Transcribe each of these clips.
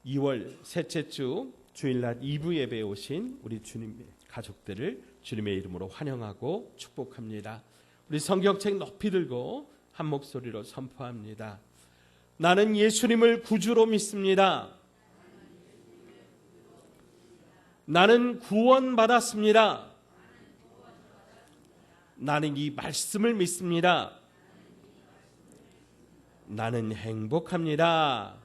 2월 셋째 주 주일날 2부 예배에 오신 우리 주님의 가족들을 주님의 이름으로 환영하고 축복합니다. 우리 성경책 높이 들고 한 목소리로 선포합니다. 나는 예수님을 구주로 믿습니다. 나는 구원받았습니다. 나는 이 말씀을 믿습니다. 나는 행복합니다.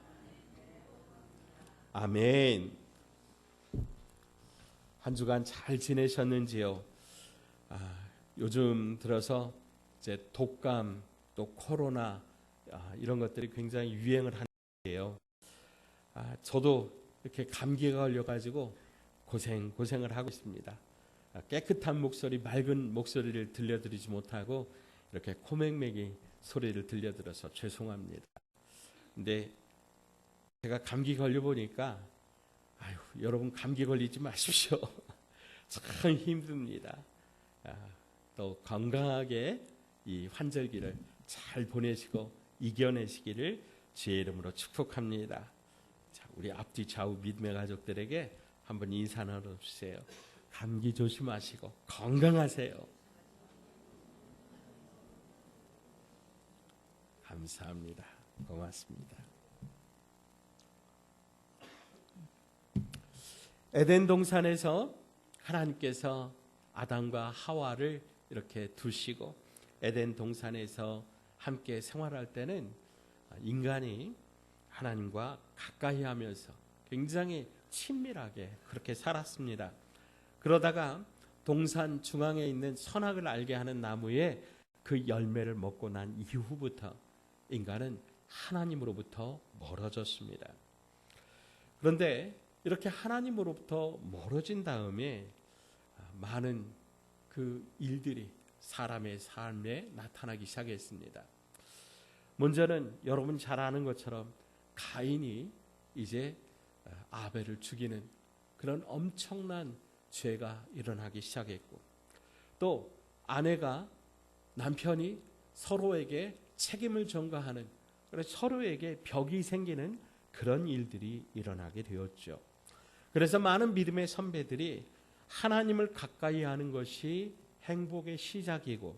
아멘. 한 주간 잘 지내셨는지요? 요즘 들어서 이제 독감 또 코로나 이런 것들이 굉장히 유행을 하는데요. 저도 이렇게 감기가 걸려가지고 고생을 하고 있습니다. 깨끗한 목소리, 맑은 목소리를 들려드리지 못하고 이렇게 코맹맹이 소리를 들려드려서 죄송합니다. 근데 제가 감기 걸려보니까 여러분 감기 걸리지 마십시오. 참 힘듭니다. 또 건강하게 이 환절기를 잘 보내시고 이겨내시기를 주의 이름으로 축복합니다. 자, 우리 앞뒤 좌우 믿음의 가족들에게 한번 인사 나눠주세요. 감기 조심하시고 건강하세요. 감사합니다. 고맙습니다. 에덴 동산에서 하나님께서 아담과 하와를 이렇게 두시고 에덴 동산에서 함께 생활할 때는 인간이 하나님과 가까이 하면서 굉장히 친밀하게 그렇게 살았습니다. 그러다가 동산 중앙에 있는 선악을 알게 하는 나무의 그 열매를 먹고 난 이후부터 인간은 하나님으로부터 멀어졌습니다. 그런데 이렇게 하나님으로부터 멀어진 다음에 많은 그 일들이 사람의 삶에 나타나기 시작했습니다. 먼저는 여러분 잘 아는 것처럼 가인이 이제 아벨을 죽이는 그런 엄청난 죄가 일어나기 시작했고, 또 아내가 남편이 서로에게 책임을 전가하는, 그래서 서로에게 벽이 생기는 그런 일들이 일어나게 되었죠. 그래서 많은 믿음의 선배들이 하나님을 가까이 하는 것이 행복의 시작이고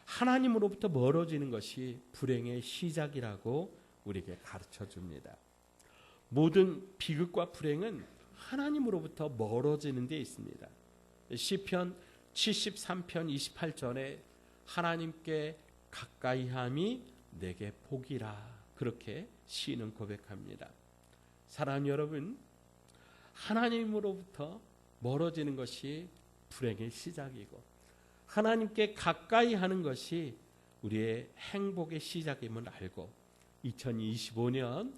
하나님으로부터 멀어지는 것이 불행의 시작이라고 우리에게 가르쳐 줍니다. 모든 비극과 불행은 하나님으로부터 멀어지는 데 있습니다. 시편 73편 28절에 하나님께 가까이함이 내게 복이라, 그렇게 시인은 고백합니다. 사랑하는 여러분, 하나님으로부터 멀어지는 것이 불행의 시작이고 하나님께 가까이 하는 것이 우리의 행복의 시작임을 알고 2025년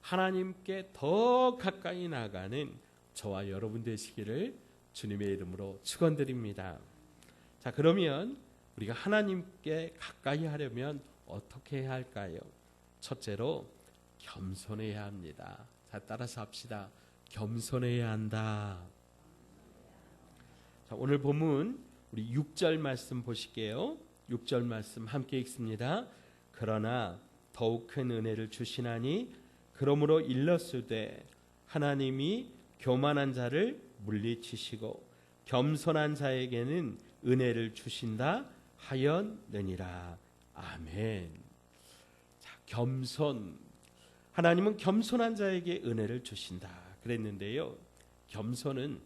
하나님께 더 가까이 나가는 저와 여러분 되시기를 주님의 이름으로 축원드립니다. 자, 그러면 우리가 하나님께 가까이 하려면 어떻게 해야 할까요? 첫째로 겸손해야 합니다. 자, 따라서 합시다. 겸손해야 한다. 자, 오늘 본문 우리 6절 말씀 보실게요. 6절 말씀 함께 읽습니다. 그러나 더욱 큰 은혜를 주시나니 그러므로 일렀으되 하나님이 교만한 자를 물리치시고 겸손한 자에게는 은혜를 주신다 하였느니라. 아멘. 자, 겸손. 하나님은 겸손한 자에게 은혜를 주신다 그랬는데요. 겸손은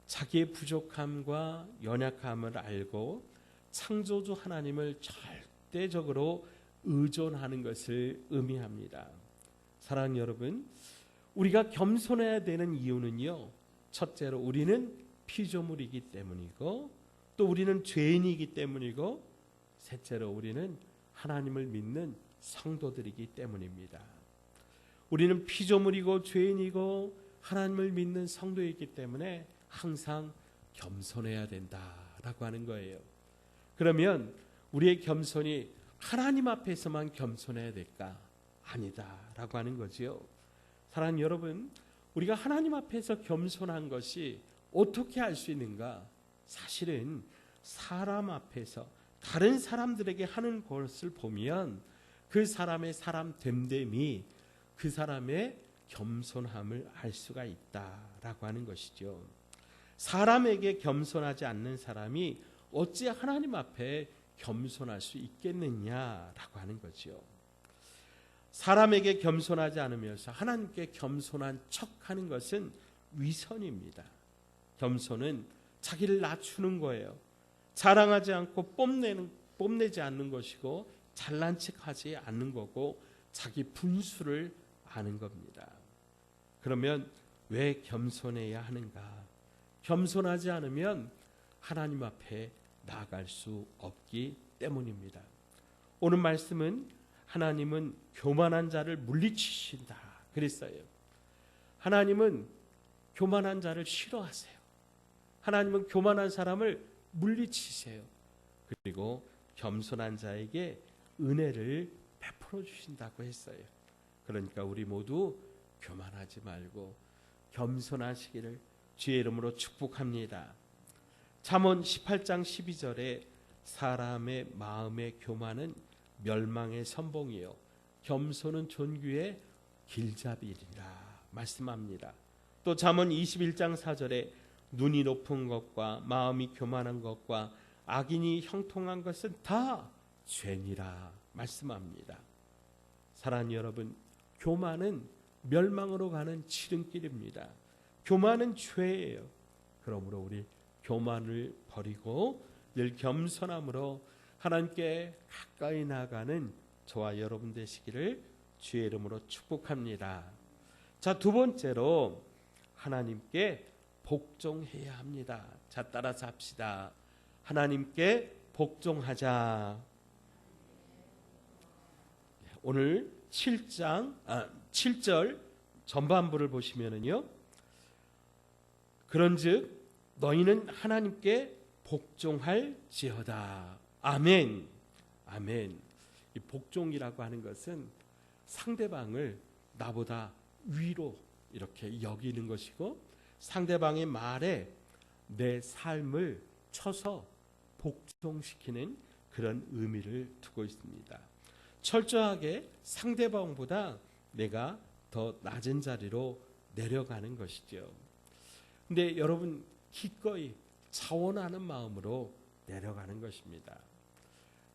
자기의 부족함과 연약함을 알고 창조주 하나님을 절대적으로 의존하는 것을 의미합니다. 사랑하는 여러분, 우리가 겸손해야 되는 이유는요, 첫째로 우리는 피조물이기 때문이고, 또 우리는 죄인이기 때문이고, 셋째로 우리는 하나님을 믿는 성도들이기 때문입니다. 우리는 피조물이고 죄인이고 하나님을 믿는 성도이기 때문에 항상 겸손해야 된다라고 하는 거예요. 그러면 우리의 겸손이 하나님 앞에서만 겸손해야 될까? 아니다라고 하는 거지요. 사랑하는 여러분, 우리가 하나님 앞에서 겸손한 것이 어떻게 알 수 있는가? 사실은 사람 앞에서 다른 사람들에게 하는 것을 보면 그 사람의 사람 됨됨이 그 사람의 겸손함을 알 수가 있다라고 하는 것이죠. 사람에게 겸손하지 않는 사람이 어찌 하나님 앞에 겸손할 수 있겠느냐라고 하는 거죠. 사람에게 겸손하지 않으면서 하나님께 겸손한 척하는 것은 위선입니다. 겸손은 자기를 낮추는 거예요. 자랑하지 않고 뽐내지 않는 것이고 잘난 척하지 않는 거고 자기 분수를 아는 겁니다. 그러면 왜 겸손해야 하는가? 겸손하지 않으면 하나님 앞에 나아갈 수 없기 때문입니다. 오늘 말씀은 하나님은 교만한 자를 물리치신다 그랬어요. 하나님은 교만한 자를 싫어하세요. 하나님은 교만한 사람을 물리치세요. 그리고 겸손한 자에게 은혜를 베풀어 주신다고 했어요. 그러니까 우리 모두 교만하지 말고 겸손하시기를 주의 이름으로 축복합니다. 잠언 18장 12절에 사람의 마음의 교만은 멸망의 선봉이요 겸손은 존귀의 길잡이리라 말씀합니다. 또 잠언 21장 4절에 눈이 높은 것과 마음이 교만한 것과 악인이 형통한 것은 다 죄니라 말씀합니다. 사랑하는 여러분, 교만은 멸망으로 가는 지름길입니다. 교만은 죄예요. 그러므로 우리 교만을 버리고 늘 겸손함으로 하나님께 가까이 나가는 저와 여러분 되시기를 주의 이름으로 축복합니다. 자, 두 번째로 하나님께 복종해야 합니다. 자, 따라서 합시다. 하나님께 복종하자. 오늘 7절 전반부를 보시면은요. 그런즉 너희는 하나님께 복종할지어다. 아멘. 아멘. 이 복종이라고 하는 것은 상대방을 나보다 위로 이렇게 여기는 것이고 상대방의 말에 내 삶을 쳐서 복종시키는 그런 의미를 두고 있습니다. 철저하게 상대방보다 내가 더 낮은 자리로 내려가는 것이죠. 근데 여러분 기꺼이 자원하는 마음으로 내려가는 것입니다.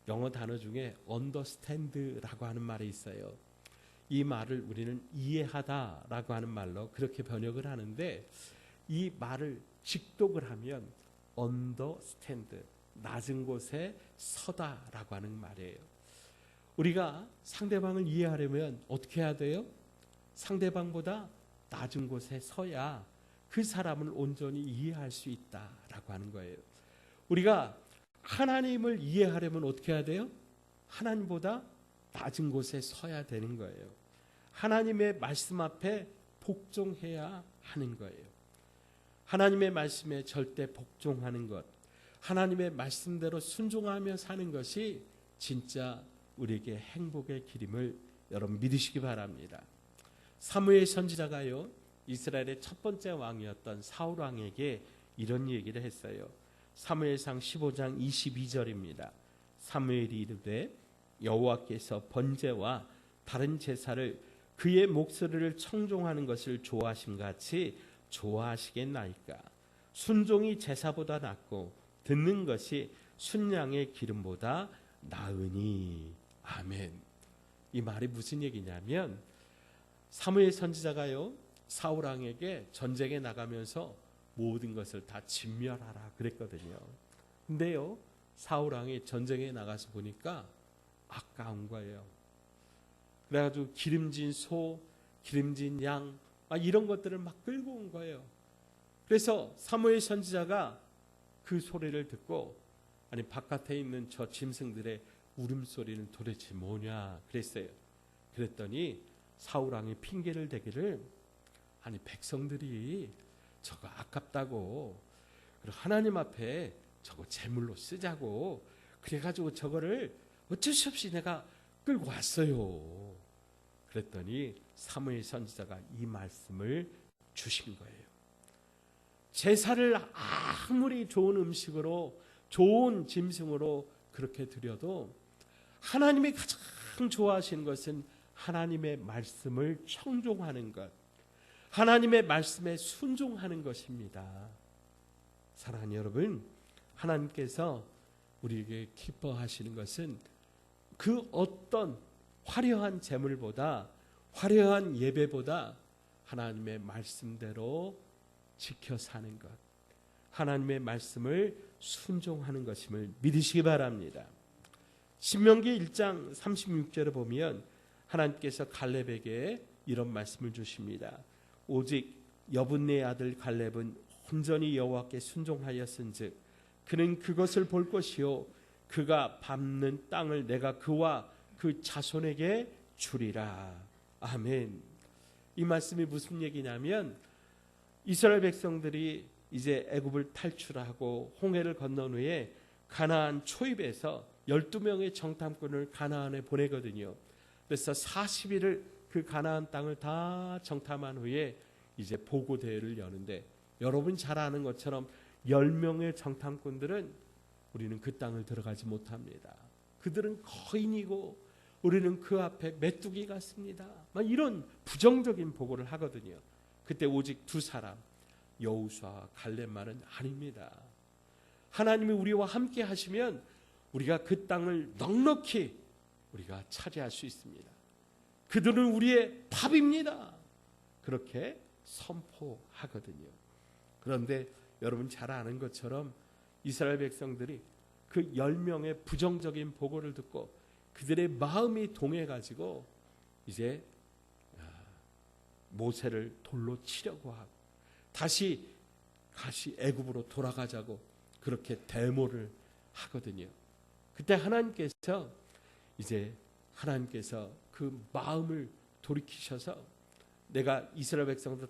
영어 단어 중에 understand라고 하는 말이 있어요. 이 말을 우리는 이해하다라고 하는 말로 그렇게 번역을 하는데 이 말을 직독을 하면 understand, 낮은 곳에 서다라고 하는 말이에요. 우리가 상대방을 이해하려면 어떻게 해야 돼요? 상대방보다 낮은 곳에 서야 그 사람을 온전히 이해할 수 있다라고 하는 거예요. 우리가 하나님을 이해하려면 어떻게 해야 돼요? 하나님보다 낮은 곳에 서야 되는 거예요. 하나님의 말씀 앞에 복종해야 하는 거예요. 하나님의 말씀에 절대 복종하는 것, 하나님의 말씀대로 순종하며 사는 것이 진짜 우리에게 행복의 길임을 여러분 믿으시기 바랍니다. 사무엘 선지자가요, 이스라엘의 첫 번째 왕이었던 사울 왕에게 이런 얘기를 했어요. 사무엘상 15장 22절입니다. 사무엘이 이르되 여호와께서 번제와 다른 제사를 그의 목소리를 청종하는 것을 좋아하심같이 좋아하시겠나이까. 순종이 제사보다 낫고 듣는 것이 순양의 기름보다 나으니. 아멘. 이 말이 무슨 얘기냐면 사무엘 선지자가요 사울 왕에게 전쟁에 나가면서 모든 것을 다 진멸하라 그랬거든요. 근데요 사울 왕이 전쟁에 나가서 보니까 아까운 거예요. 그래가지고 기름진 소, 기름진 양 이런 것들을 막 끌고 온 거예요. 그래서 사무엘 선지자가 그 소리를 듣고 아니 바깥에 있는 저 짐승들의 울음소리는 도대체 뭐냐 그랬어요. 그랬더니 사울 왕이 핑계를 대기를 아니 백성들이 저거 아깝다고 그리고 하나님 앞에 저거 제물로 쓰자고 그래가지고 저거를 어쩔 수 없이 내가 끌고 왔어요. 그랬더니 사무엘 선지자가 이 말씀을 주신 거예요. 제사를 아무리 좋은 음식으로 좋은 짐승으로 그렇게 드려도 하나님이 가장 좋아하시는 것은 하나님의 말씀을 청종하는 것, 하나님의 말씀에 순종하는 것입니다. 사랑하는 여러분, 하나님께서 우리에게 기뻐하시는 것은 그 어떤 화려한 제물보다, 화려한 예배보다 하나님의 말씀대로 지켜 사는 것, 하나님의 말씀을 순종하는 것임을 믿으시기 바랍니다. 신명기 1장 36절에 보면 하나님께서 갈렙에게 이런 말씀을 주십니다. 오직 여분네 아들 갈렙은 온전히 여호와께 순종하였은즉 그는 그것을 볼 것이요 그가 밟는 땅을 내가 그와 그 자손에게 주리라. 아멘. 이 말씀이 무슨 얘기냐면 이스라엘 백성들이 이제 애굽을 탈출하고 홍해를 건넌 후에 가나안 초입에서 12명의 정탐꾼을 가나안에 보내거든요. 그래서 40일을 그 가나안 땅을 다 정탐한 후에 이제 보고 대회를 여는데, 여러분 잘 아는 것처럼 10명의 정탐꾼들은 우리는 그 땅을 들어가지 못합니다. 그들은 거인이고 우리는 그 앞에 메뚜기 같습니다. 막 이런 부정적인 보고를 하거든요. 그때 오직 두 사람, 여호수아와 갈렙만은 아닙니다. 하나님이 우리와 함께 하시면 우리가 그 땅을 넉넉히 우리가 차지할 수 있습니다. 그들은 우리의 밥입니다. 그렇게 선포하거든요. 그런데 여러분 잘 아는 것처럼 이스라엘 백성들이 그 10명의 부정적인 보고를 듣고 그들의 마음이 동해가지고 이제 모세를 돌로 치려고 하고 다시 애굽으로 돌아가자고 그렇게 데모를 하거든요. 그때 하나님께서 그 마음을 돌이키셔서 내가 이스라엘 백성들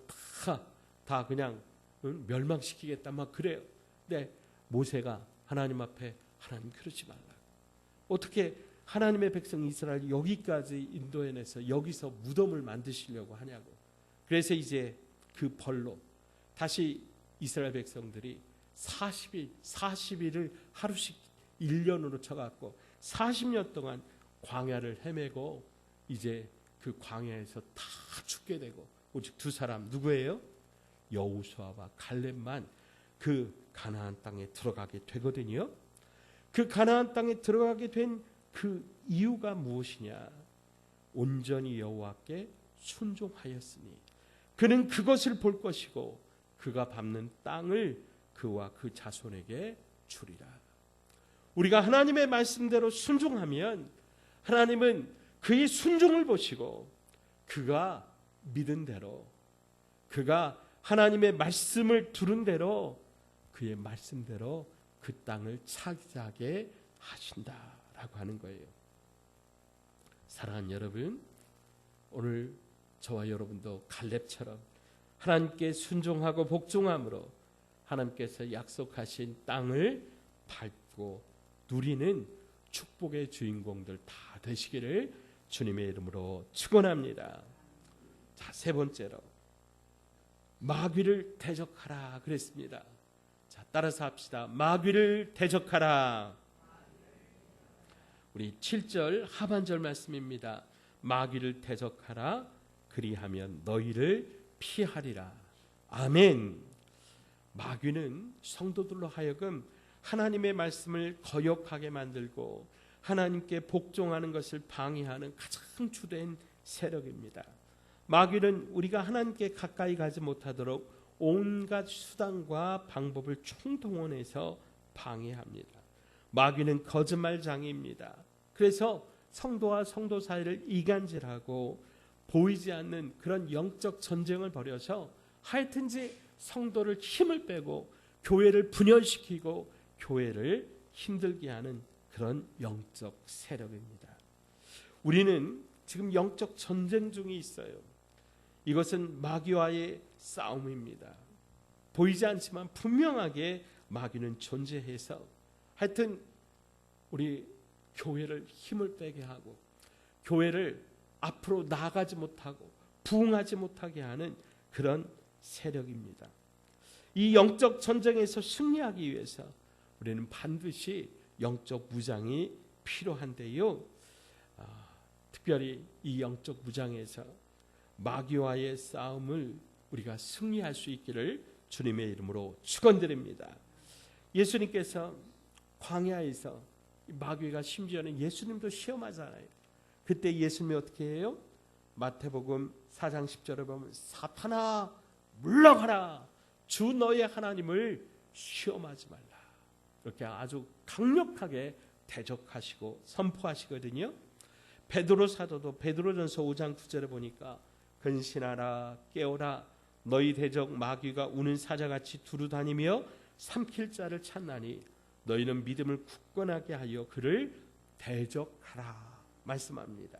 다 그냥 멸망시키겠다 막 그래요. 근데 모세가 하나님 앞에 하나님 그러지 말라고. 어떻게 하나님의 백성 이스라엘 여기까지 인도해내서 여기서 무덤을 만드시려고 하냐고. 그래서 이제 그 벌로 다시 이스라엘 백성들이 40일을 하루씩 1년으로 쳐갖고 40년 동안 광야를 헤매고 이제 그 광야에서 다 죽게 되고 오직 두 사람 누구예요? 여호수아와 갈렙만 그 가나안 땅에 들어가게 되거든요. 그 가나안 땅에 들어가게 된 그 이유가 무엇이냐? 온전히 여호와께 순종하였으니 그는 그것을 볼 것이고 그가 밟는 땅을 그와 그 자손에게 주리라. 우리가 하나님의 말씀대로 순종하면 하나님은 그의 순종을 보시고 그가 믿은 대로, 그가 하나님의 말씀을 들은 대로 그의 말씀대로 그 땅을 차지하게 하신다라고 하는 거예요. 사랑하는 여러분, 오늘 저와 여러분도 갈렙처럼 하나님께 순종하고 복종함으로 하나님께서 약속하신 땅을 밟고 누리는 축복의 주인공들 다 되시기를 주님의 이름으로 축원합니다. 자, 세 번째로 마귀를 대적하라 그랬습니다. 자, 따라서 합시다. 마귀를 대적하라. 우리 7절 하반절 말씀입니다. 마귀를 대적하라. 그리하면 너희를 피하리라. 아멘. 마귀는 성도들로 하여금 하나님의 말씀을 거역하게 만들고 하나님께 복종하는 것을 방해하는 가장 주된 세력입니다. 마귀는 우리가 하나님께 가까이 가지 못하도록 온갖 수단과 방법을 총동원해서 방해합니다. 마귀는 거짓말장애입니다. 그래서 성도와 성도 사이를 이간질하고 보이지 않는 그런 영적 전쟁을 벌여서 하여튼지 성도를 힘을 빼고 교회를 분열시키고 교회를 힘들게 하는 그런 영적 세력입니다. 우리는 지금 영적 전쟁 중에 있어요. 이것은 마귀와의 싸움입니다. 보이지 않지만 분명하게 마귀는 존재해서 하여튼 우리 교회를 힘을 빼게 하고 교회를 앞으로 나아가지 못하고 부흥하지 못하게 하는 그런 세력입니다. 이 영적 전쟁에서 승리하기 위해서 우리는 반드시 영적 무장이 필요한데요. 특별히 이 영적 무장에서 마귀와의 싸움을 우리가 승리할 수 있기를 주님의 이름으로 축원드립니다. 예수님께서 광야에서 마귀가 심지어는 예수님도 시험하잖아요. 그때 예수님이 어떻게 해요? 마태복음 4장 10절에 보면 사탄아 물러가라, 주 너의 하나님을 시험하지 말라, 이렇게 아주 강력하게 대적하시고 선포하시거든요. 베드로 사도도 베드로전서 5장 9절에 보니까 근신하라 깨어라, 너희 대적 마귀가 우는 사자같이 두루다니며 삼킬 자를 찾나니 너희는 믿음을 굳건하게 하여 그를 대적하라 말씀합니다.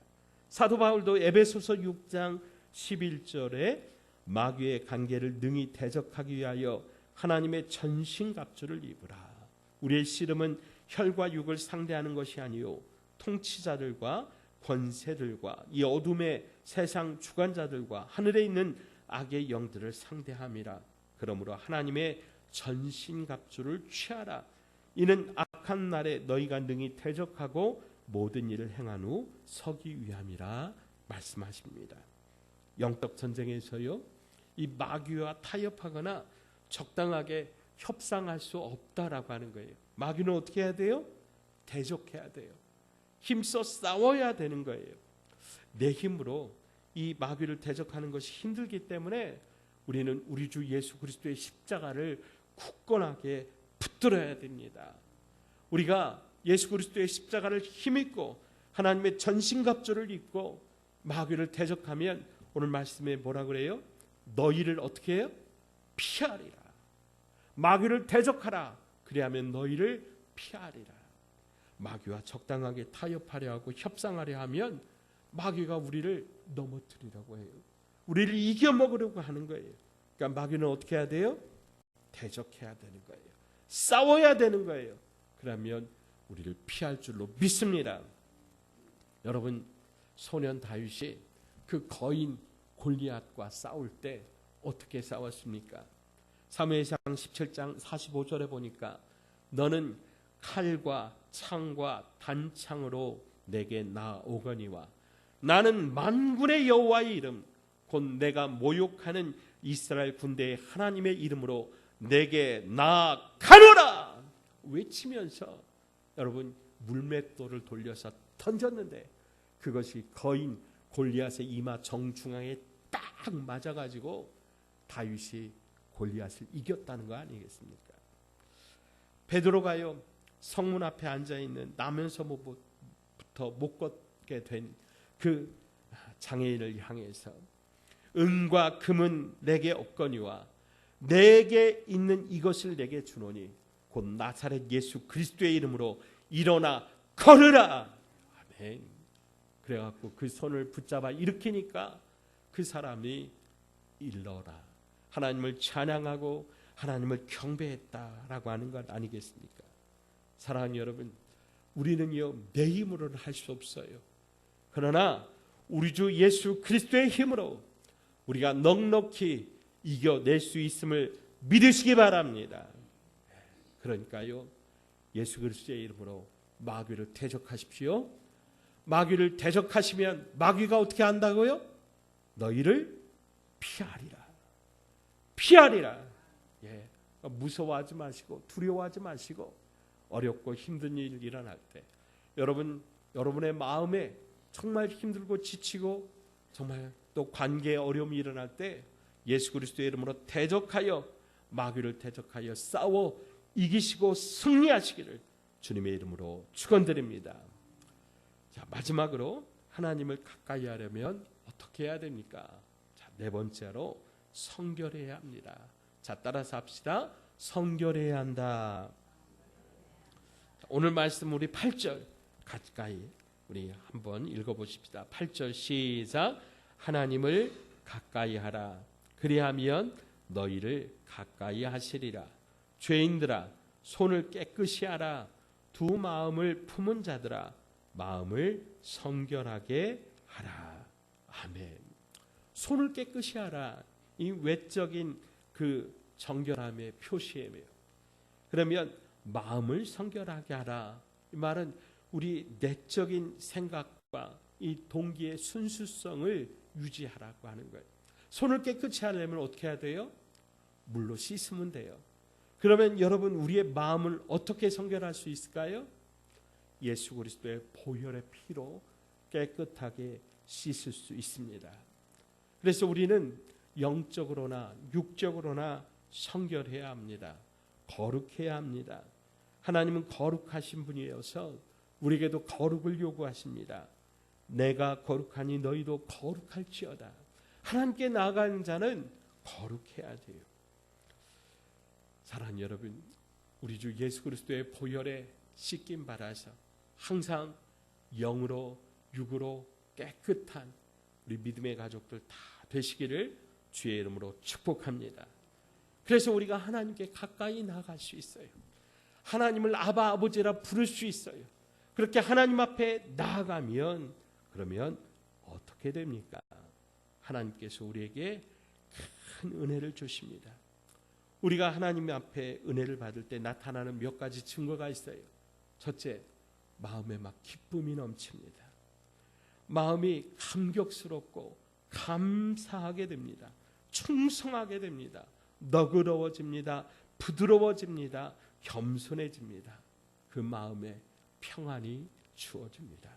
사도 바울도 에베소서 6장 11절에 마귀의 관계를 능히 대적하기 위하여 하나님의 전신갑주를 입으라. 우리의 씨름은 혈과 육을 상대하는 것이 아니요 통치자들과 권세들과 이 어둠의 세상 주관자들과 하늘에 있는 악의 영들을 상대함이라. 그러므로 하나님의 전신갑주를 취하라. 이는 악한 날에 너희가 능히 대적하고 모든 일을 행한 후 서기 위함이라 말씀하십니다. 영적 전쟁에서요, 이 마귀와 타협하거나 적당하게 협상할 수 없다라고 하는 거예요. 마귀는 어떻게 해야 돼요? 대적해야 돼요. 힘써 싸워야 되는 거예요. 내 힘으로 이 마귀를 대적하는 것이 힘들기 때문에 우리는 우리 주 예수 그리스도의 십자가를 굳건하게 붙들어야 됩니다. 우리가 예수 그리스도의 십자가를 힘입고 하나님의 전신갑주를 입고 마귀를 대적하면 오늘 말씀에 뭐라 그래요? 너희를 어떻게 해요? 피하리라. 마귀를 대적하라. 그리하면 너희를 피하리라. 마귀와 적당하게 타협하려 하고 협상하려 하면 마귀가 우리를 넘어뜨리려고 해요. 우리를 이겨먹으려고 하는 거예요. 그러니까 마귀는 어떻게 해야 돼요? 대적해야 되는 거예요. 싸워야 되는 거예요. 그러면 우리를 피할 줄로 믿습니다. 여러분, 소년 다윗이 그 거인 골리앗과 싸울 때 어떻게 싸웠습니까? 사무엘상 17장 45절에 보니까 너는 칼과 창과 단창으로 내게 나오거니와 나는 만군의 여호와의 이름 곧 내가 모욕하는 이스라엘 군대의 하나님의 이름으로 내게 나아가노라 외치면서 여러분 물맷돌을 돌려서 던졌는데 그것이 거인 골리앗의 이마 정중앙에 딱 맞아가지고 다윗이 골리앗을 이겼다는 거 아니겠습니까? 베드로가요 성문 앞에 앉아있는 나면서부터 못 걷게 된 그 장애인을 향해서 은과 금은 내게 없거니와 내게 있는 이것을 내게 주노니 곧 나사렛 예수 그리스도의 이름으로 일어나 걸으라. 아멘. 그래갖고 그 손을 붙잡아 일으키니까 그 사람이 일러라. 하나님을 찬양하고 하나님을 경배했다라고 하는 것 아니겠습니까? 사랑하는 여러분, 우리는요 내 힘으로는 할 수 없어요. 그러나 우리 주 예수 그리스도의 힘으로 우리가 넉넉히 이겨낼 수 있음을 믿으시기 바랍니다. 그러니까요 예수 그리스도의 이름으로 마귀를 대적하십시오. 마귀를 대적하시면 마귀가 어떻게 한다고요? 너희를 피하리라. 피하리라. 예, 무서워하지 마시고 두려워하지 마시고 어렵고 힘든 일 일어날 때 여러분의 마음에 정말 힘들고 지치고 정말 또 관계에 어려움이 일어날 때 예수 그리스도의 이름으로 대적하여 마귀를 대적하여 싸워 이기시고 승리하시기를 주님의 이름으로 축원드립니다. 자, 마지막으로 하나님을 가까이 하려면 어떻게 해야 됩니까? 자, 네 번째로 성결해야 합니다. 자, 따라서 합시다. 성결해야 한다. 자, 오늘 말씀 우리 8절 가까이 우리 한번 읽어보십시다. 8절 시작. 하나님을 가까이 하라. 그리하면 너희를 가까이 하시리라. 죄인들아 손을 깨끗이 하라. 두 마음을 품은 자들아 마음을 성결하게 하라. 아멘. 손을 깨끗이 하라. 이 외적인 그 정결함의 표시예요. 그러면 마음을 성결하게 하라. 이 말은 우리 내적인 생각과 이 동기의 순수성을 유지하라고 하는 거예요. 손을 깨끗이 하려면 어떻게 해야 돼요? 물로 씻으면 돼요. 그러면 여러분, 우리의 마음을 어떻게 성결할 수 있을까요? 예수 그리스도의 보혈의 피로 깨끗하게 씻을 수 있습니다. 그래서 우리는 영적으로나 육적으로나 성결해야 합니다. 거룩해야 합니다. 하나님은 거룩하신 분이어서 우리에게도 거룩을 요구하십니다. 내가 거룩하니 너희도 거룩할지어다. 하나님께 나아가는 자는 거룩해야 돼요. 사랑하는 여러분, 우리 주 예수 그리스도의 보혈에 씻김 받아서 항상 영으로 육으로 깨끗한 우리 믿음의 가족들 다 되시기를 주의 이름으로 축복합니다. 그래서 우리가 하나님께 가까이 나아갈 수 있어요. 하나님을 아바 아버지라 부를 수 있어요. 그렇게 하나님 앞에 나아가면 그러면 어떻게 됩니까? 하나님께서 우리에게 큰 은혜를 주십니다. 우리가 하나님 앞에 은혜를 받을 때 나타나는 몇 가지 증거가 있어요. 첫째, 마음에 막 기쁨이 넘칩니다. 마음이 감격스럽고 감사하게 됩니다. 충성하게 됩니다. 너그러워집니다. 부드러워집니다. 겸손해집니다. 그 마음에 평안이 주어집니다.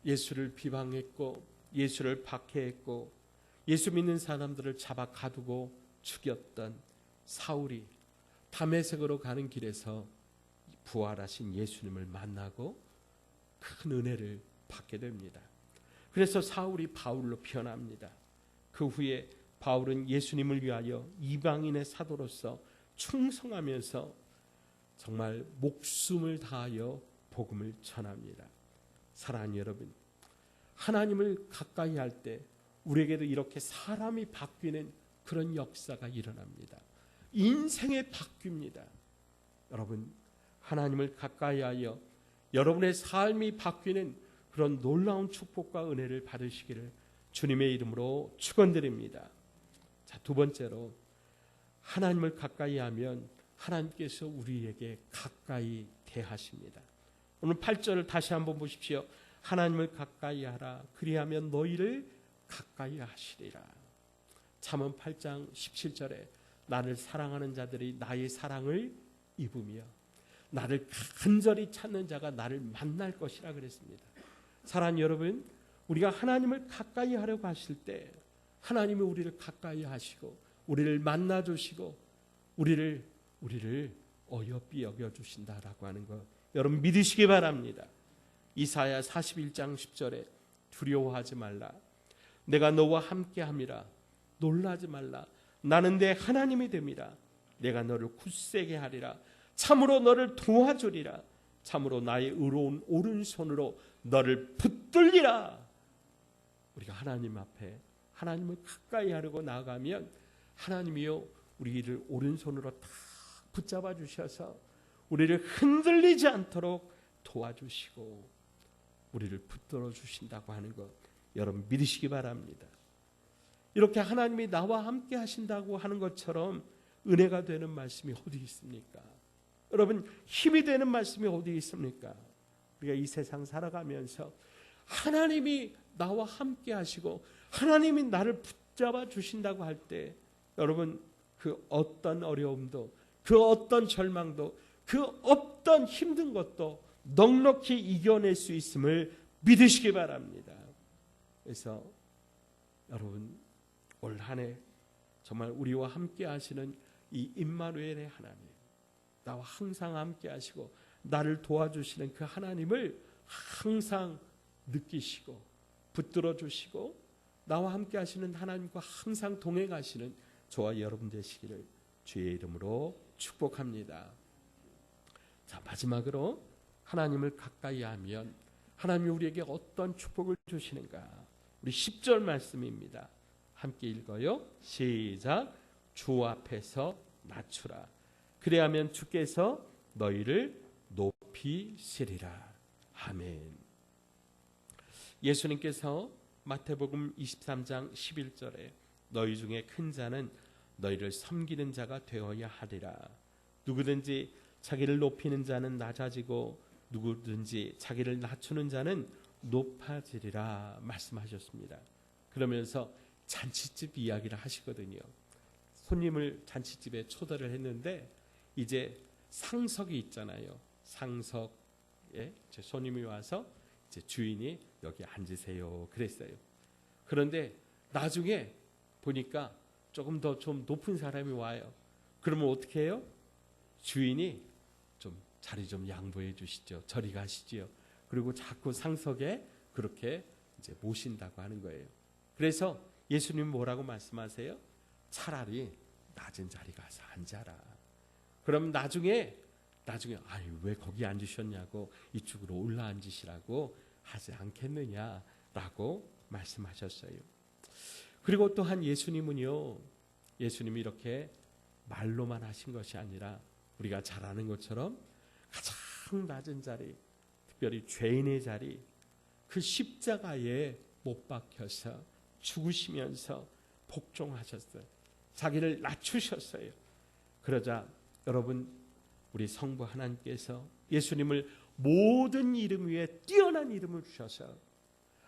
예수를 비방했고 예수를 박해했고 예수 믿는 사람들을 잡아 가두고 죽였던 사울이 다메섹으로 가는 길에서 부활하신 예수님을 만나고 큰 은혜를 받게 됩니다. 그래서 사울이 바울로 변합니다. 그 후에 바울은 예수님을 위하여 이방인의 사도로서 충성하면서 정말 목숨을 다하여 복음을 전합니다. 사랑하는 여러분, 하나님을 가까이 할 때 우리에게도 이렇게 사람이 바뀌는 그런 역사가 일어납니다. 인생이 바뀝니다. 여러분, 하나님을 가까이 하여 여러분의 삶이 바뀌는 그런 놀라운 축복과 은혜를 받으시기를 주님의 이름으로 축원드립니다. 자, 두 번째로 하나님을 가까이 하면 하나님께서 우리에게 가까이 대하십니다. 오늘 8절을 다시 한번 보십시오. 하나님을 가까이 하라. 그리하면 너희를 가까이 하시리라. 잠언 8장 17절에 나를 사랑하는 자들이 나의 사랑을 입으며 나를 간절히 찾는 자가 나를 만날 것이라 그랬습니다. 사랑하는 여러분, 우리가 하나님을 가까이 하려고 하실 때 하나님이 우리를 가까이 하시고 우리를 만나 주시고 우리를 어여삐 여겨 주신다라고 하는 것 여러분 믿으시기 바랍니다. 이사야 41장 10절에 두려워하지 말라. 내가 너와 함께함이라. 놀라지 말라. 나는 내 하나님이 됨이라. 내가 너를 굳세게 하리라. 참으로 너를 도와주리라. 참으로 나의 의로운 오른손으로 너를 붙들리라. 우리가 하나님 앞에 하나님을 가까이 하려고 나아가면 하나님이요 우리를 오른손으로 딱 붙잡아 주셔서 우리를 흔들리지 않도록 도와주시고 우리를 붙들어 주신다고 하는 것 여러분 믿으시기 바랍니다. 이렇게 하나님이 나와 함께 하신다고 하는 것처럼 은혜가 되는 말씀이 어디 있습니까? 여러분 힘이 되는 말씀이 어디 있습니까? 우리가 이 세상 살아가면서 하나님이 나와 함께 하시고 하나님이 나를 붙잡아 주신다고 할 때 여러분 그 어떤 어려움도 그 어떤 절망도 그 어떤 힘든 것도 넉넉히 이겨낼 수 있음을 믿으시기 바랍니다. 그래서 여러분 올 한 해 정말 우리와 함께 하시는 이 임마누엘의 하나님, 나와 항상 함께 하시고 나를 도와주시는 그 하나님을 항상 느끼시고 붙들어 주시고 나와 함께 하시는 하나님과 항상 동행하시는 저와 여러분 되시기를 주의 이름으로 축복합니다. 자, 마지막으로 하나님을 가까이 하면 하나님이 우리에게 어떤 축복을 주시는가? 우리 10절 말씀입니다. 함께 읽어요. 시작. 주 앞에서 낮추라. 그래야면 주께서 너희를 높이시리라. 아멘. 예수님께서 마태복음 23장 11절에 너희 중에 큰 자는 너희를 섬기는 자가 되어야 하리라. 누구든지 자기를 높이는 자는 낮아지고 누구든지 자기를 낮추는 자는 높아지리라 말씀하셨습니다. 그러면서 잔치집 이야기를 하시거든요. 손님을 잔치집에 초대를 했는데 이제 상석이 있잖아요. 상석에 이제 손님이 와서 이제 주인이 여기 앉으세요 그랬어요. 그런데 나중에 보니까 조금 더 좀 높은 사람이 와요. 그러면 어떻게 해요? 주인이 좀 자리 좀 양보해 주시죠. 저리 가시지요. 그리고 자꾸 상석에 그렇게 이제 모신다고 하는 거예요. 그래서 예수님 뭐라고 말씀하세요? 차라리 낮은 자리 가서 앉아라. 그럼 나중에 아니 왜 거기 앉으셨냐고 이쪽으로 올라 앉으시라고 하지 않겠느냐라고 말씀하셨어요. 그리고 또한 예수님은요, 예수님이 이렇게 말로만 하신 것이 아니라 우리가 잘 아는 것처럼 가장 낮은 자리, 특별히 죄인의 자리, 그 십자가에 못 박혀서 죽으시면서 복종하셨어요. 자기를 낮추셨어요. 그러자 여러분, 우리 성부 하나님께서 예수님을 모든 이름 위에 뛰어난 이름을 주셔서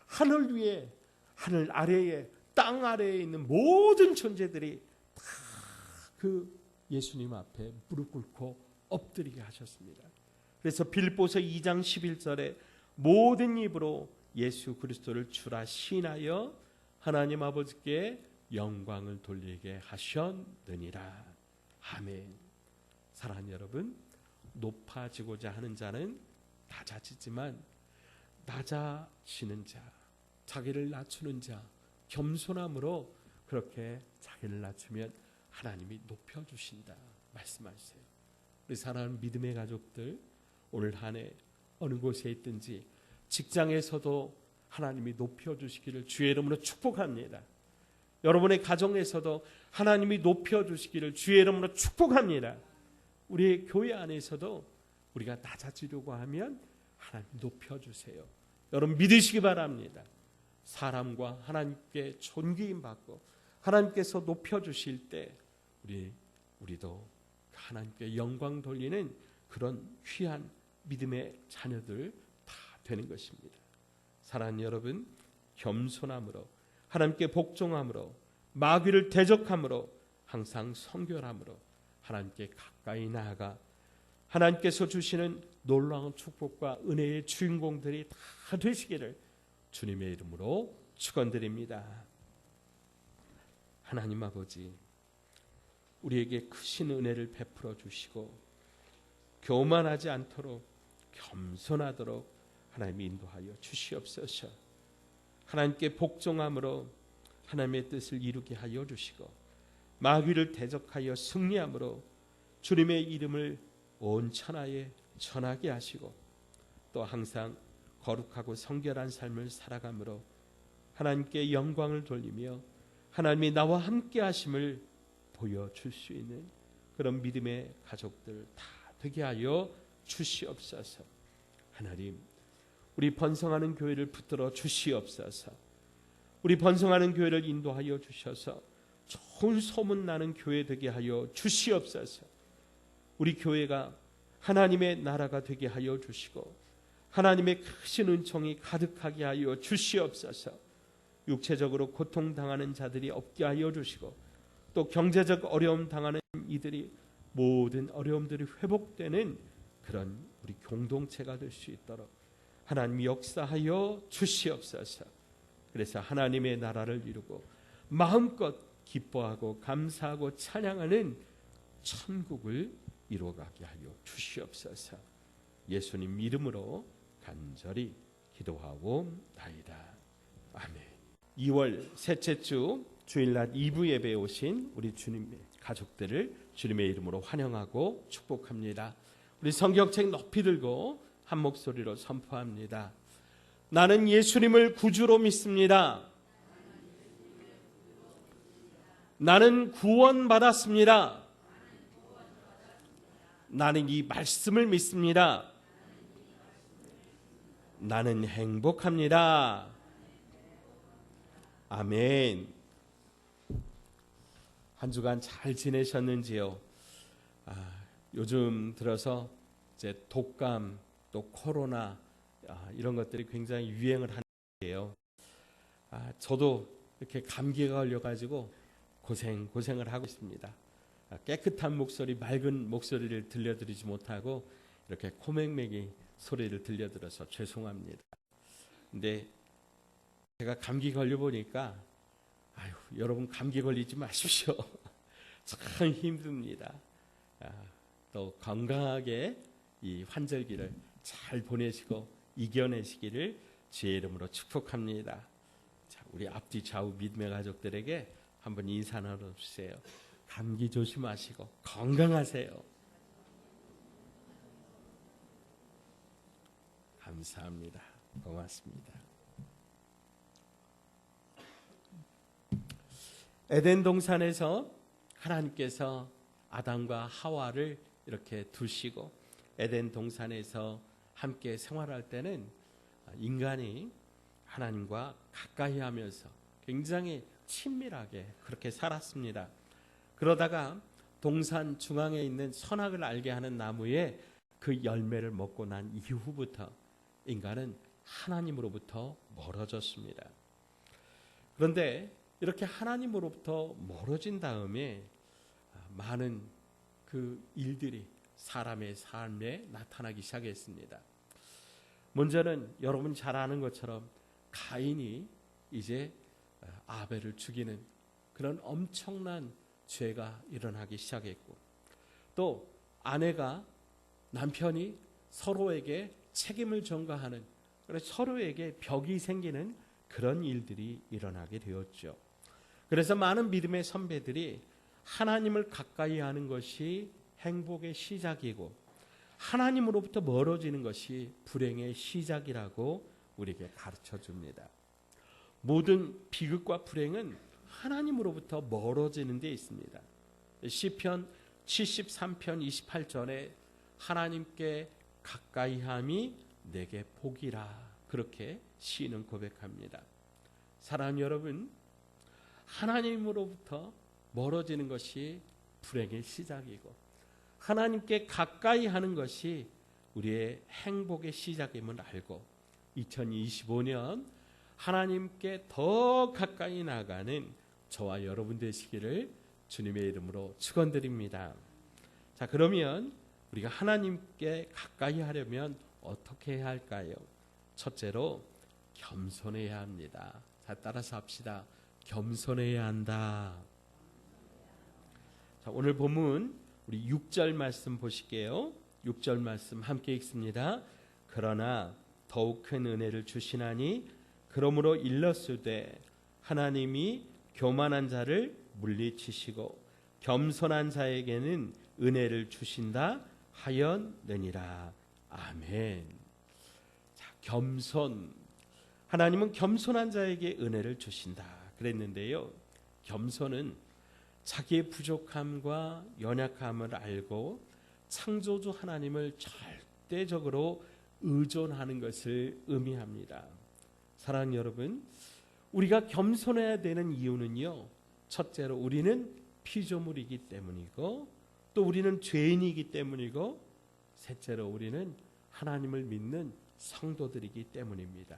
하늘 위에, 하늘 아래에, 땅 아래에 있는 모든 존재들이 다 그 예수님 앞에 무릎 꿇고 엎드리게 하셨습니다. 그래서 빌립보서 2장 11절에 모든 입으로 예수 그리스도를 주라 시인하여 하나님 아버지께 영광을 돌리게 하셨느니라. 아멘. 사랑하는 여러분, 높아지고자 하는 자는 낮아지지만 낮아지는 자, 자기를 낮추는 자, 겸손함으로 그렇게 자기를 낮추면 하나님이 높여주신다 말씀하세요. 우리 사랑하는 믿음의 가족들, 오늘 한 해 어느 곳에 있든지 직장에서도 하나님이 높여주시기를 주의 이름으로 축복합니다. 여러분의 가정에서도 하나님이 높여주시기를 주의 이름으로 축복합니다. 우리 교회 안에서도 우리가 낮아지려고 하면 하나님 높여주세요. 여러분 믿으시기 바랍니다. 사람과 하나님께 존귀임 받고 하나님께서 높여주실 때 우리도 하나님께 영광 돌리는 그런 귀한 믿음의 자녀들 다 되는 것입니다. 사랑하는 여러분, 겸손함으로 하나님께 복종함으로 마귀를 대적함으로 항상 성결함으로 하나님께 가까이 나아가 하나님께서 주시는 놀라운 축복과 은혜의 주인공들이 다 되시기를 주님의 이름으로 축원드립니다. 하나님 아버지, 우리에게 크신 은혜를 베풀어 주시고 교만하지 않도록 겸손하도록 하나님 인도하여 주시옵소서. 하나님께 복종함으로 하나님의 뜻을 이루게 하여 주시고 마귀를 대적하여 승리함으로 주님의 이름을 온 천하에 전하게 하시고 또 항상 거룩하고 성결한 삶을 살아감으로 하나님께 영광을 돌리며 하나님이 나와 함께 하심을 보여줄 수 있는 그런 믿음의 가족들 다 되게 하여 주시옵소서. 하나님, 우리 번성하는 교회를 붙들어 주시옵소서. 우리 번성하는 교회를 인도하여 주셔서 좋은 소문나는 교회 되게 하여 주시옵소서. 우리 교회가 하나님의 나라가 되게 하여 주시고 하나님의 크신 은총이 가득하게 하여 주시옵소서. 육체적으로 고통당하는 자들이 없게 하여 주시고 또 경제적 어려움 당하는 이들이 모든 어려움들이 회복되는 그런 우리 공동체가 될 수 있도록 하나님 역사하여 주시옵소서. 그래서 하나님의 나라를 이루고 마음껏 기뻐하고 감사하고 찬양하는 천국을 이루어가게 하여 주시옵소서. 예수님 이름으로 간절히 기도하옵나이다. 아멘. 2월 셋째 주 주일날 2부 예배에 오신 우리 주님의 가족들을 주님의 이름으로 환영하고 축복합니다. 우리 성경책 높이 들고 한 목소리로 선포합니다. 나는 예수님을 구주로 믿습니다. 나는 구원받았습니다. 나는 이 말씀을 믿습니다. 나는 행복합니다. 아멘. 한 주간 잘 지내셨는지요? 요즘 들어서 이제 독감 또 코로나 이런 것들이 굉장히 유행을 하는데요. 저도 이렇게 감기가 걸려가지고 고생을 하고 있습니다. 깨끗한 목소리, 맑은 목소리를 들려드리지 못하고 이렇게 코맹맹이 소리를 들려드려서 죄송합니다. 근데 제가 감기 걸려보니까 여러분 감기 걸리지 마십시오. 참 힘듭니다. 또 건강하게 이 환절기를 잘 보내시고 이겨내시기를 주의 이름으로 축복합니다. 자, 우리 앞뒤 좌우 믿음의 가족들에게 한번 인사 나눠주세요. 감기 조심하시고 건강하세요. 감사합니다. 고맙습니다. 에덴 동산에서 하나님께서 아담과 하와를 이렇게 두시고 에덴 동산에서 함께 생활할 때는 인간이 하나님과 가까이 하면서 굉장히 친밀하게 그렇게 살았습니다. 그러다가 동산 중앙에 있는 선악을 알게 하는 나무의 그 열매를 먹고 난 이후부터 인간은 하나님으로부터 멀어졌습니다. 그런데 이렇게 하나님으로부터 멀어진 다음에 많은 그 일들이 사람의 삶에 나타나기 시작했습니다. 먼저는 여러분 잘 아는 것처럼 가인이 이제 아벨을 죽이는 그런 엄청난 죄가 일어나기 시작했고, 또 아내가 남편이 서로에게 책임을 전가하는, 그래서 서로에게 벽이 생기는 그런 일들이 일어나게 되었죠. 그래서 많은 믿음의 선배들이 하나님을 가까이 하는 것이 행복의 시작이고 하나님으로부터 멀어지는 것이 불행의 시작이라고 우리에게 가르쳐 줍니다. 모든 비극과 불행은 하나님으로부터 멀어지는 데 있습니다. 시편 73편 28절에 하나님께 가까이함이 내게 복이라, 그렇게 시인은 고백합니다. 사랑하는 여러분, 하나님으로부터 멀어지는 것이 불행의 시작이고 하나님께 가까이 하는 것이 우리의 행복의 시작임을 알고 2025년 하나님께 더 가까이 나가는 저와 여러분 되시기를 주님의 이름으로 축원드립니다. 자, 그러면 우리가 하나님께 가까이 하려면 어떻게 해야 할까요? 첫째로 겸손해야 합니다. 자, 따라서 합시다. 겸손해야 한다. 자, 오늘 본문 우리 6절 말씀 보실게요. 6절 말씀 함께 읽습니다. 그러나 더욱 큰 은혜를 주시나니 그러므로 일렀으되 하나님이 교만한 자를 물리치시고 겸손한 자에게는 은혜를 주신다 하였느니라. 아멘. 자, 겸손. 하나님은 겸손한 자에게 은혜를 주신다 그랬는데요. 겸손은 자기의 부족함과 연약함을 알고 창조주 하나님을 절대적으로 의존하는 것을 의미합니다. 사랑하는 여러분, 우리가 겸손해야 되는 이유는요, 첫째로 우리는 피조물이기 때문이고, 또 우리는 죄인이기 때문이고, 셋째로 우리는 하나님을 믿는 성도들이기 때문입니다.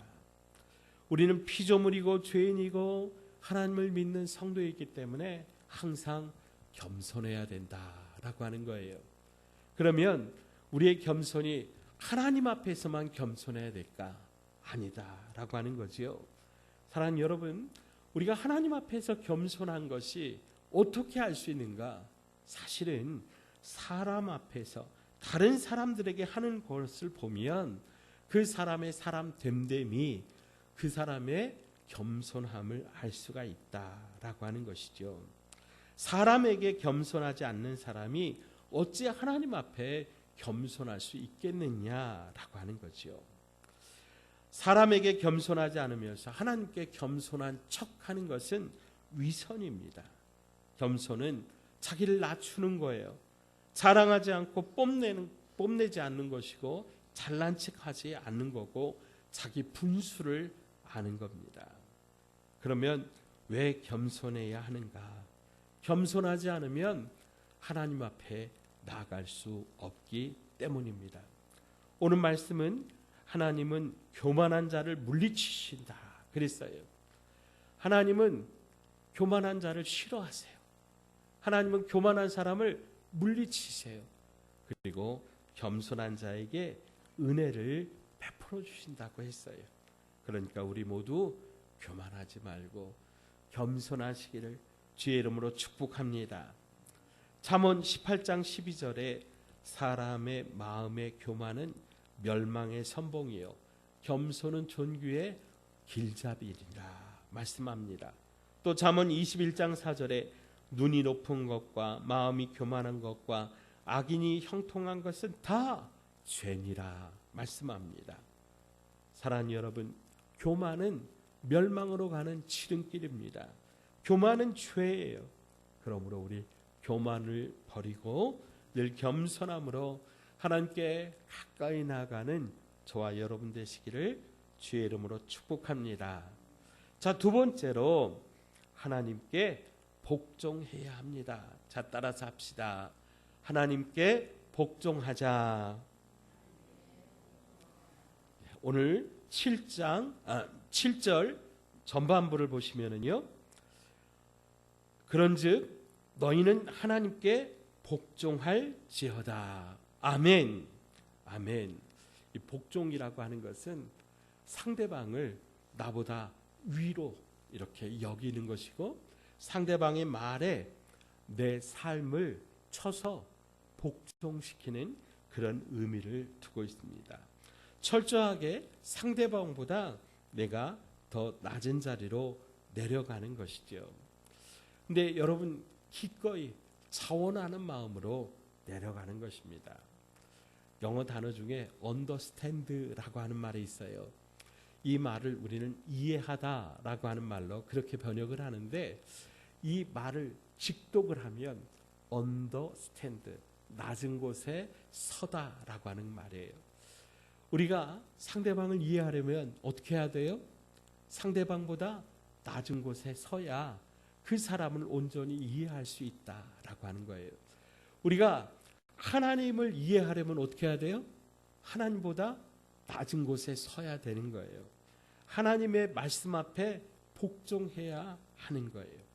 우리는 피조물이고 죄인이고 하나님을 믿는 성도이기 때문에 항상 겸손해야 된다라고 하는 거예요. 그러면 우리의 겸손이 하나님 앞에서만 겸손해야 될까? 아니다라고 하는 거지요. 사랑하는 여러분, 우리가 하나님 앞에서 겸손한 것이 어떻게 할 수 있는가? 사실은 사람 앞에서 다른 사람들에게 하는 것을 보면 그 사람의 사람 됨됨이 그 사람의 겸손함을 알 수가 있다라고 하는 것이죠. 사람에게 겸손하지 않는 사람이 어찌 하나님 앞에 겸손할 수 있겠느냐라고 하는 거죠. 사람에게 겸손하지 않으면서 하나님께 겸손한 척하는 것은 위선입니다. 겸손은 자기를 낮추는 거예요. 자랑하지 않고 뽐내지 않는 것이고 잘난 척하지 않는 거고 자기 분수를 아는 겁니다. 그러면 왜 겸손해야 하는가? 겸손하지 않으면 하나님 앞에 나아갈 수 없기 때문입니다. 오늘 말씀은 하나님은 교만한 자를 물리치신다 그랬어요. 하나님은 교만한 자를 싫어하세요. 하나님은 교만한 사람을 물리치세요. 그리고 겸손한 자에게 은혜를 베풀어 주신다고 했어요. 그러니까 우리 모두 교만하지 말고 겸손하시기를 주의 이름으로 축복합니다. 잠언 18장 12절에 사람의 마음의 교만은 멸망의 선봉이요 겸손은 존귀의 길잡이니라 말씀합니다. 또 잠언 21장 4절에 눈이 높은 것과 마음이 교만한 것과 악인이 형통한 것은 다 죄니라 말씀합니다. 사랑하는 여러분, 교만은 멸망으로 가는 지름길입니다. 교만은 죄예요. 그러므로 우리 교만을 버리고 늘 겸손함으로 하나님께 가까이 나가는 저와 여러분 되시기를 주의 이름으로 축복합니다. 자, 두 번째로 하나님께 복종해야 합니다. 자, 따라서 합시다. 하나님께 복종하자. 오늘 7절 전반부를 보시면은요. 그런즉 너희는 하나님께 복종할지어다. 아멘. 아멘. 이 복종이라고 하는 것은 상대방을 나보다 위로 이렇게 여기는 것이고 상대방의 말에 내 삶을 쳐서 복종시키는 그런 의미를 두고 있습니다. 철저하게 상대방보다 내가 더 낮은 자리로 내려가는 것이죠. 근데 여러분 기꺼이 자원하는 마음으로 내려가는 것입니다. 영어 단어 중에 understand라고 하는 말이 있어요. 이 말을 우리는 이해하다라고 하는 말로 그렇게 번역을 하는데 이 말을 직독을 하면 understand, 낮은 곳에 서다라고 하는 말이에요. 우리가 상대방을 이해하려면 어떻게 해야 돼요? 상대방보다 낮은 곳에 서야 그 사람을 온전히 이해할 수 있다라고 하는 거예요. 우리가 하나님을 이해하려면 어떻게 해야 돼요? 하나님보다 낮은 곳에 서야 되는 거예요. 하나님의 말씀 앞에 복종해야 하는 거예요.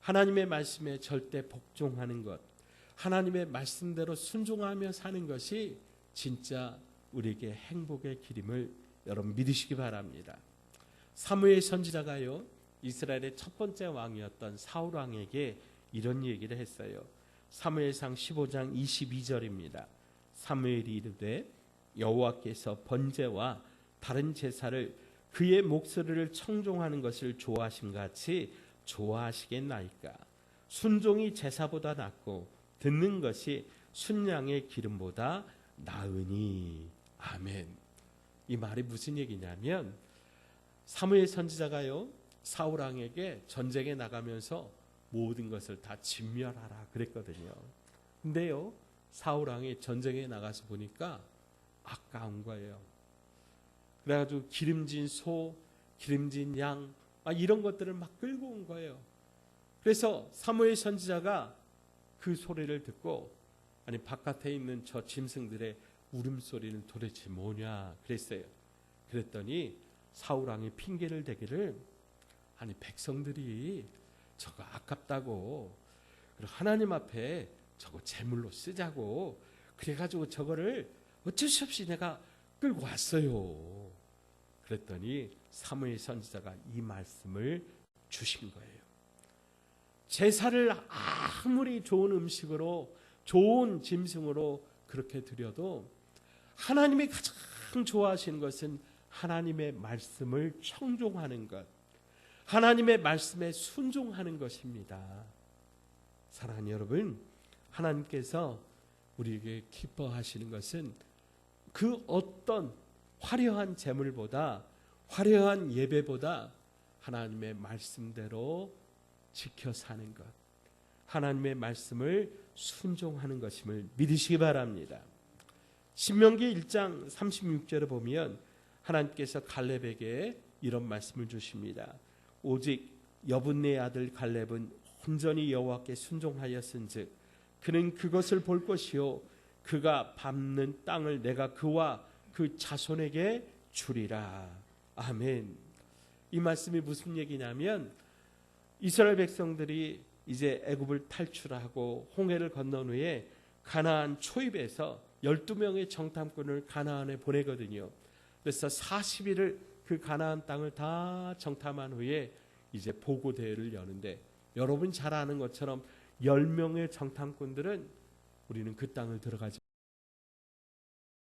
하나님의 말씀에 절대 복종하는 것, 하나님의 말씀대로 순종하며 사는 것이 진짜 우리에게 행복의 길임을 여러분 믿으시기 바랍니다. 사무엘 선지자가요, 이스라엘의 첫 번째 왕이었던 사울 왕에게 이런 얘기를 했어요. 사무엘상 15장 22절입니다. 사무엘이 이르되 여호와께서 번제와 다른 제사를 그의 목소리를 청종하는 것을 좋아하심 같이 좋아하시겠나이까. 순종이 제사보다 낫고 듣는 것이 순양의 기름보다 나으니. 아멘. 이 말이 무슨 얘기냐면 사무엘 선지자가요 사울 왕에게 전쟁에 나가면서 모든 것을 다 진멸하라 그랬거든요. 근데요 사울 왕이 전쟁에 나가서 보니까 아까운 거예요. 그래가지고 기름진 소, 기름진 양 이런 것들을 막 끌고 온 거예요. 그래서 사무엘 선지자가 그 소리를 듣고 아니 바깥에 있는 저 짐승들의 울음소리는 도대체 뭐냐 그랬어요. 그랬더니 사울 왕이 핑계를 대기를 아니 백성들이 저거 아깝다고 그리고 하나님 앞에 저거 제물로 쓰자고 그래가지고 저거를 어쩔 수 없이 내가 끌고 왔어요. 그랬더니 사무엘 선지자가 이 말씀을 주신 거예요. 제사를 아무리 좋은 음식으로 좋은 짐승으로 그렇게 드려도 하나님이 가장 좋아하시는 것은 하나님의 말씀을 청종하는 것, 하나님의 말씀에 순종하는 것입니다. 사랑하는 여러분, 하나님께서 우리에게 기뻐하시는 것은 그 어떤 화려한 제물보다 화려한 예배보다 하나님의 말씀대로 지켜 사는 것, 하나님의 말씀을 순종하는 것임을 믿으시기 바랍니다. 신명기 1장 36절에 보면 하나님께서 갈렙에게 이런 말씀을 주십니다. 오직 여분네 아들 갈렙은 온전히 여호와께 순종하였은즉 그는 그것을 볼 것이요 그가 밟는 땅을 내가 그와 그 자손에게 주리라. 아멘. 이 말씀이 무슨 얘기냐면 이스라엘 백성들이 이제 애굽을 탈출하고 홍해를 건넌 후에 가나안 초입에서 12명의 정탐꾼을 가나안에 보내거든요. 그래서 40일을 그 가나안 땅을 다 정탐한 후에 이제 보고 대회를 여는데, 여러분 잘 아는 것처럼 10명의 정탐꾼들은 우리는 그 땅을 들어가지